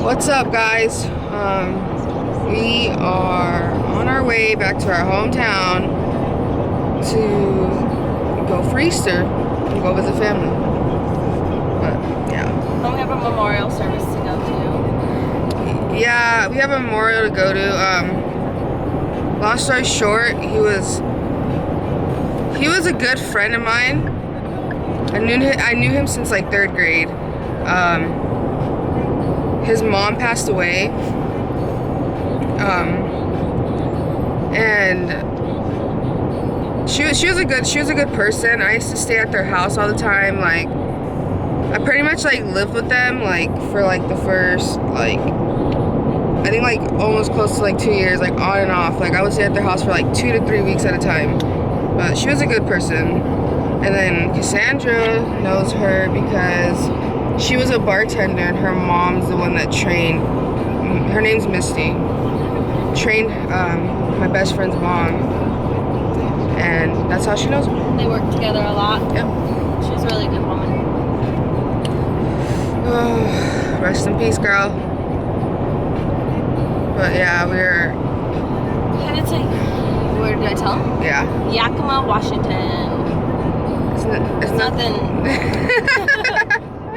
What's up, guys? We are on our way back to our hometown to go for Easter and go visit family. But yeah. Don't we have a memorial service to go to? Yeah, we have a memorial to go to. Long story short, he was a good friend of mine. I knew him since like 3rd grade. His mom passed away, and she was a good person. I used to stay at their house all the time. Like, I pretty much like lived with them like for like the first like I think like almost close to like 2 years, like on and off. Like I would stay at their house for like 2 to 3 weeks at a time. But she was a good person. And then Cassandra knows her because she was a bartender and her mom's the one that trained. Her name's Misty. Trained my best friend's mom. And that's how she knows her. They work together a lot. Yep. She's a really good woman. Oh, rest in peace, girl. But yeah, we're Headed to, where did I tell him? yeah. Yakima, Washington. It's Nothing.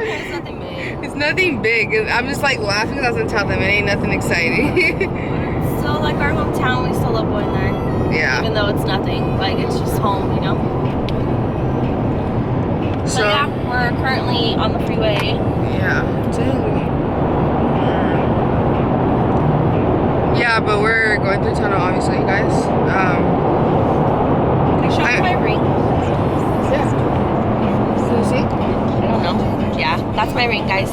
It's nothing big. It's nothing big. I'm just like laughing because I was gonna tell them it ain't nothing exciting. Still like our hometown, we still love going there. Yeah. Even though it's nothing. Like it's just home, you know? So yeah, we're currently on the freeway. Yeah. Yeah, but we're going through tunnel, obviously, guys. Can I show you my ring? Yeah. Can you see? I don't know. Yeah, that's my ring, guys.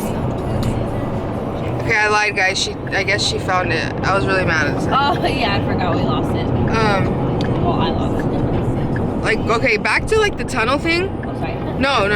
Okay, I lied, guys. I guess she found it. I was really mad at Oh yeah, I forgot we lost it. Well, I lost it. Like, okay, back to like the tunnel thing. Okay. No.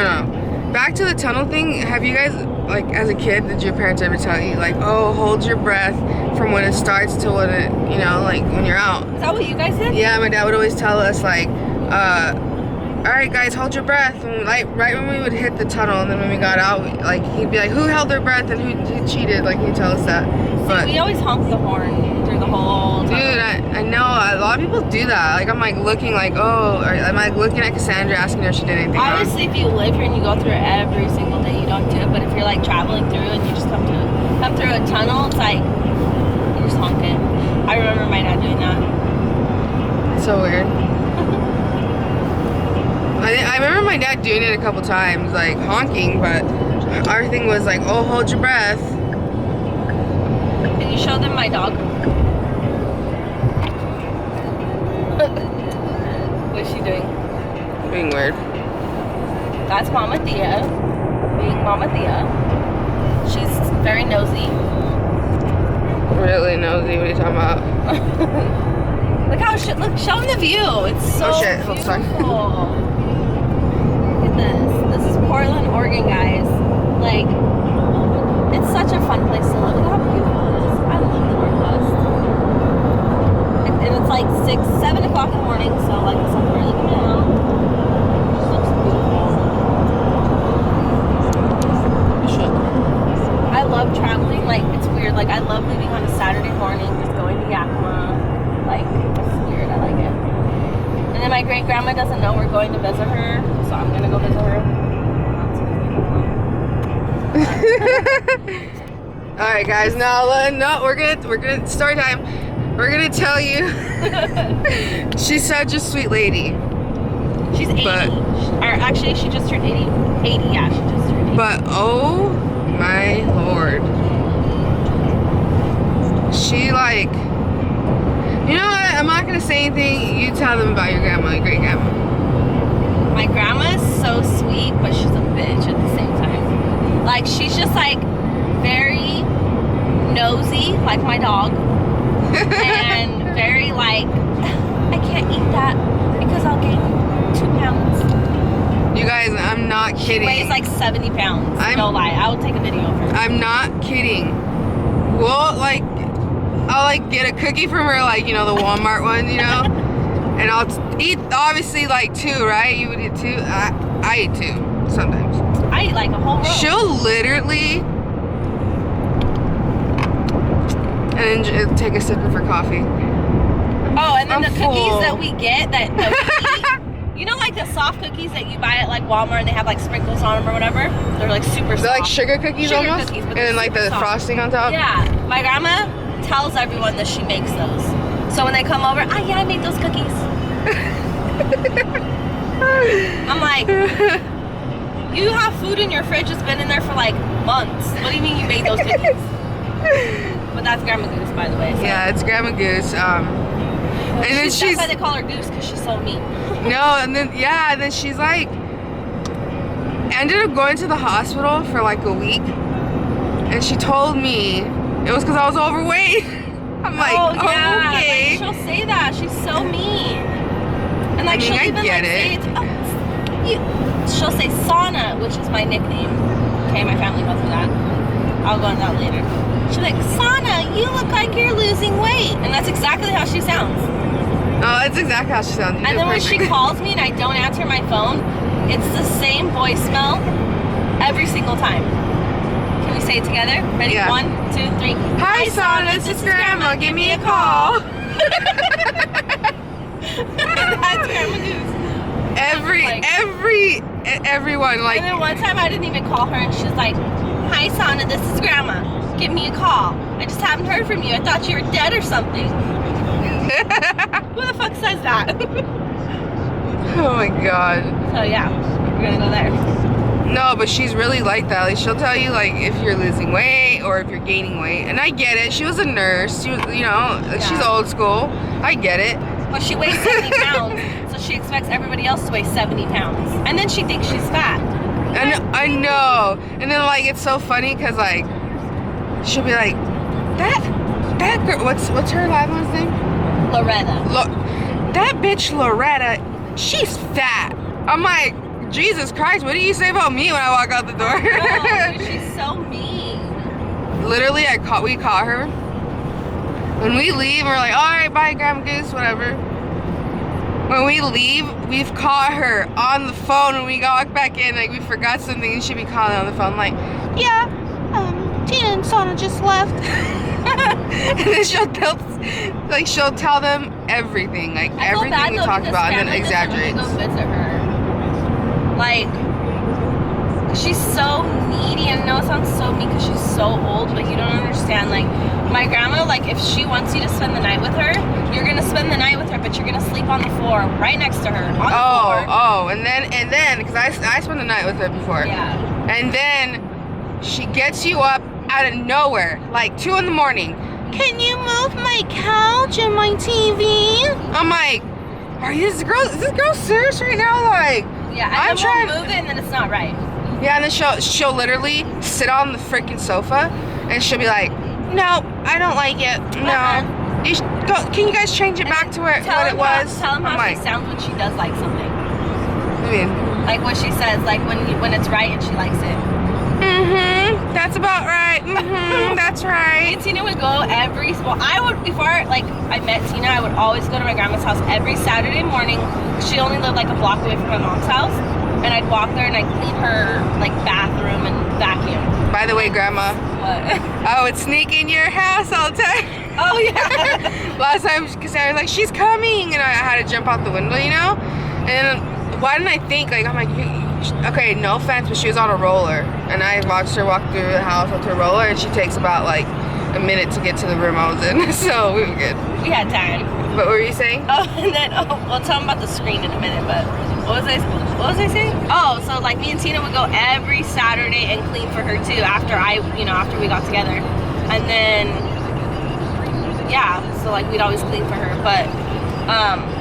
Back to the tunnel thing. Have you guys, like, as a kid, did your parents ever tell you, like, oh, hold your breath from when it starts to when it, you know, like, when you're out? Is that what you guys did? Yeah, my dad would always tell us, like, all right, guys, hold your breath. And, like, right when we would hit the tunnel, and then when we got out, like, he'd be like, who held their breath and who cheated? Like, he'd tell us that. But we always honk the horn through the whole tunnel. dude, I know a lot of people do that. Like, I'm like looking like, oh, or I'm like looking at Cassandra asking her if she did anything wrong. Obviously, if you live here and you go through it every single day, you don't do it. But if you're like traveling through and you just come through a tunnel, it's like you just honk it. I remember my dad doing that. It's so weird. I remember my dad doing it a couple times, like honking, but our thing was like, oh, hold your breath. Can you show them my dog? What's she doing? Being weird. That's Mama Thea. Being Mama Thea. She's very nosy. Really nosy. What are you talking about? Look how look, show them the view. It's so Oh shit! Hold on. beautiful. Look at this. This is Portland, Oregon, guys. Like, it's such a fun place to live. Look how beautiful it is. I love the Northwest. And it's like 7 o'clock in the morning, so like the sun's barely coming out. It just looks beautiful. I love traveling. Like, it's weird. Like, I love leaving on a Saturday morning, just going to Yakima. Like, it's weird. I like it. And then my great grandma doesn't know we're going to visit her, so I'm gonna go visit her. All right, guys. Now, no, we're gonna story time. We're gonna tell you. She's such a sweet lady. She's 80. Or actually, she just turned 80. 80, yeah, she just turned 80. But oh my lord, she like. You know what? I'm not gonna say anything. You tell them about your grandma, your great grandma. My grandma's so sweet, but she's a bitch at the same time. Like, she's just like very nosy, like my dog, and very like, I can't eat that because I'll gain 2 pounds. You guys, I'm not kidding. She weighs like 70 pounds. No lie. I will take a video of her. I'm not kidding. Well, like, I'll like get a cookie from her, like, you know, the Walmart one, you know, and I'll eat obviously like 2, right? You would eat 2. I eat 2 sometimes. I eat like a whole roll. She'll literally and then take a sip of her coffee. Oh, and then I'm the full. cookies that we get that we eat, you know, like the soft cookies that you buy at like Walmart and they have like sprinkles on them or whatever? They're like super soft. They're like sugar cookies Sugar almost? cookies, but and then they're like the super soft. frosting on top? Yeah, my grandma tells everyone that she makes those. So when they come over, yeah, I made those cookies. I'm like, you have food in your fridge that's been in there for like months. What do you mean you made those cookies? But that's Grandma Goose, by the way. So. Yeah, it's Grandma Goose. And then That's she's why they call her Goose, because she's so mean. no, and then she's like ended up going to the hospital for like a week, and she told me it was because I was overweight. I'm like, oh yeah, okay. like, she'll say that. She's so mean. And like I mean, she'll I even get like say it. she'll say Sana, which is my nickname. Okay, my family calls me that. I'll go into that later. She's like, Sana, you look like you're losing weight. And that's exactly how she sounds. Oh, it's exactly how she sounds. You And did then when she perfect. calls me and I don't answer my phone, it's the same voicemail every single time. Can we say it together? Ready? Yeah. 1, 2, 3. Hi, Sana, this is Grandma. Give me a call. That's Grandma Goose. Everyone like. And then one time I didn't even call her and she's like, hi Sana, this is Grandma. Give me a call. I just haven't heard from you. I thought you were dead or something. Who the fuck says that? Oh my god. So yeah, we're gonna go there. No, but she's really like that. Like she'll tell you like if you're losing weight or if you're gaining weight. And I get it. She was a nurse. She was, she's old school. I get it. Well, she weighs 70 pounds, so she expects everybody else to weigh 70 pounds. And then she thinks she's fat. And I know. And then like it's so funny because like she'll be like, that girl. What's her live one's name? Loretta. That bitch Loretta. She's fat. I'm like, Jesus Christ. What do you say about me when I walk out the door? Oh, dude, she's so mean. Literally, we caught her. When we leave, we're like, all right, bye, Grandma Goose, whatever. When we leave, we've caught her on the phone when we walk back in, like we forgot something and she'd be calling on the phone, like, yeah, Tina and Sana just left. And then she'll tell them everything, like I feel everything bad, we though, talked because about, and then family doesn't really exaggerates. go visit her. Like, she's so needy, and I know it sounds so mean because she's so old, but you don't understand. Like, my grandma, like, if she wants you to spend the night with her, you're gonna spend the night with her, but you're gonna sleep on the floor right next to her. On the floor. And then, because I spent the night with her before. Yeah. And then she gets you up out of nowhere, like 2 in the morning. Can you move my couch and my TV? I'm like, is this girl serious right now? Like, Yeah, and I'm then trying. we'll move it, and then it's not right. Yeah, and then she'll literally sit on the freaking sofa, and she'll be like, no, I don't like it. No, can you guys change it back to what it was? Tell him I'm how she like, sounds when she does like something. I mean, Like what she says, like when it's right and she likes it. that's about right. That's Me right. and Tina would go before like I met Tina, I would always go to my grandma's house every Saturday morning. She only lived like a block away from my mom's house. And I'd walk there and I'd clean her like bathroom and vacuum. By the way, Grandma, What? I would sneak in your house all the time. Oh yeah. Last time, because I was like, she's coming, and I had to jump out the window, And why didn't I think, like, I'm like, okay, no offense, but she was on a roller, and I watched her walk through the house with her roller, and she takes about like a minute to get to the room I was in, so we were good. We had time. What were you saying? Oh, and then we'll tell them about the screen in a minute. But what was I saying? Oh, so like me and Tina would go every Saturday and clean for her too. After we got together, and then yeah, so like we'd always clean for her. But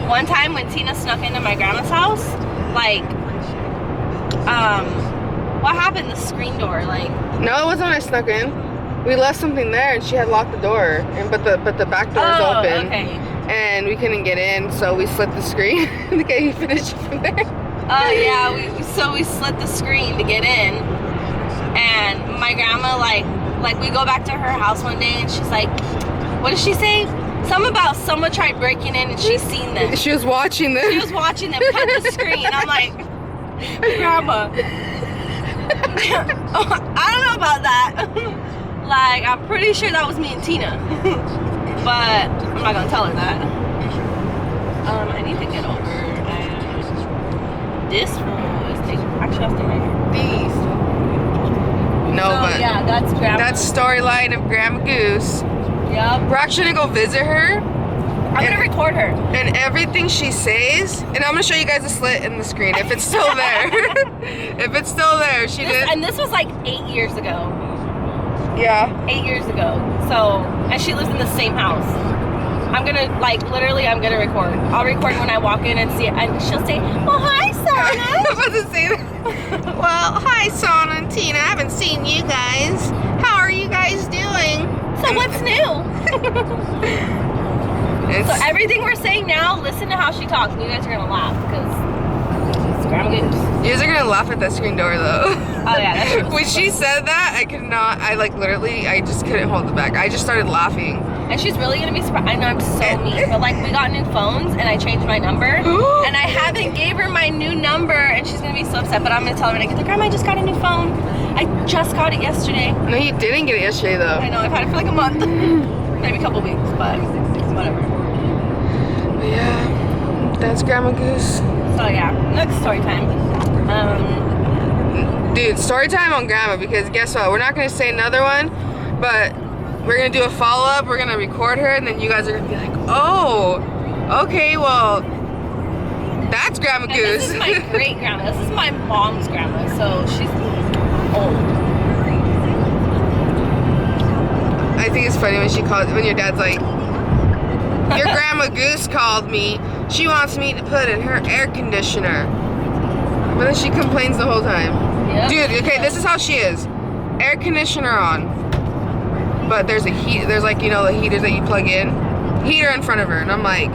one time when Tina snuck into my grandma's house, like what happened? The screen door, like. No, it wasn't when I snuck in. We left something there, and she had locked the door, but the back door was open. Okay. And we couldn't get in, so we slit the screen. Okay, you finished from there. Oh yeah, we slit the screen to get in, and my grandma like we go back to her house one day, and she's like, what did she say? Something about someone tried breaking in and she's seen them. She was watching them. She was watching them cut the screen. I'm like, Grandma, I don't know about that. Like, I'm pretty sure that was me and Tina. But I'm not gonna tell her that. I need to get over this fool is taking. Actually, I'll stay right here. These. No, So, but yeah, that's Grandma. that's storyline of Grandma Goose. Yep. We're actually gonna go visit her, I'm gonna record her. and everything she says, and I'm gonna show you guys a slit in the screen if it's still there. If it's still there, she did. And this was like 8 years ago. Yeah. 8 years ago. So, and she lives in the same house. I'm gonna, like, literally, I'm gonna record. I'll record when I walk in and see it, and she'll say, "Well, hi, I'm Sana." about to say that. Well, hi, Sana and Tina. I haven't seen you guys. How are you guys doing? So what's new? It's, So everything we're saying now, listen to how she talks, and you guys are gonna laugh because it's Grandma Goose. you guys are gonna laugh at that screen door though. Oh yeah, that's true. When she said that, I could not. I like literally. I just couldn't hold it back. I just started laughing. And she's really gonna be surprised. I know I'm so mean, but like we got new phones, and I changed my number, and I haven't gave her my new number, and she's gonna be so upset. But I'm gonna tell her when I get there, Grandma, I just got a new phone. I just got it yesterday. No, you didn't get it yesterday though. I know, I've had it for like a month, maybe a couple weeks, but whatever. Yeah, that's Grandma Goose. So yeah, next story time. Dude, story time on Grandma, because guess what? We're not gonna say another one, but we're gonna do a follow up. We're gonna record her, and then you guys are gonna be like, oh, okay, well, that's Grandma And Goose. this is my great grandma. This is my mom's grandma, so she's old. I think it's funny when she calls, when your dad's like, your Grandma Goose called me. She wants me to put in her air conditioner. But then she complains the whole time. Yep. Dude, okay, this is how she is. Air conditioner on. But there's a heat, there's like, you know, the heaters that you plug in. Heater in front of her. And I'm like,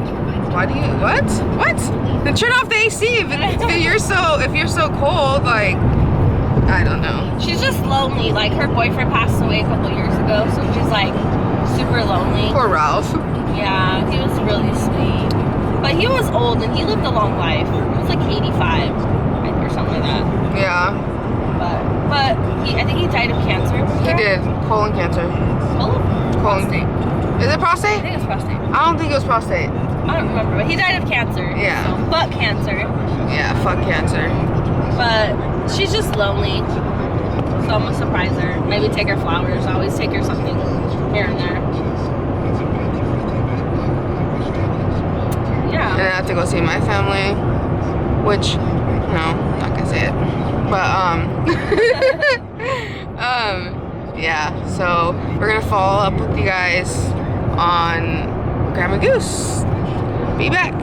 why do you, what? What? Then turn off the AC if you're so cold, like, I don't know. She's just lonely. Like her boyfriend passed away a couple years ago, so she's like super lonely. Poor Ralph. Yeah, he was really sweet. But he was old and he lived a long life. He was like 85 or something like that. Yeah, But I think he died of cancer. he did. Colon cancer. Colon? Prostate. Is it I prostate? think it's prostate. I don't think it was prostate. I don't remember, but he died of cancer. Yeah. So, butt cancer. Yeah, fuck cancer. But she's just lonely. So I'm gonna surprise her. Maybe take her flowers. I always take her something here and there. Yeah. And I have to go see my family, which, no, not gonna say it. But, yeah, so we're gonna follow up with you guys on Grandma Goose. Be back.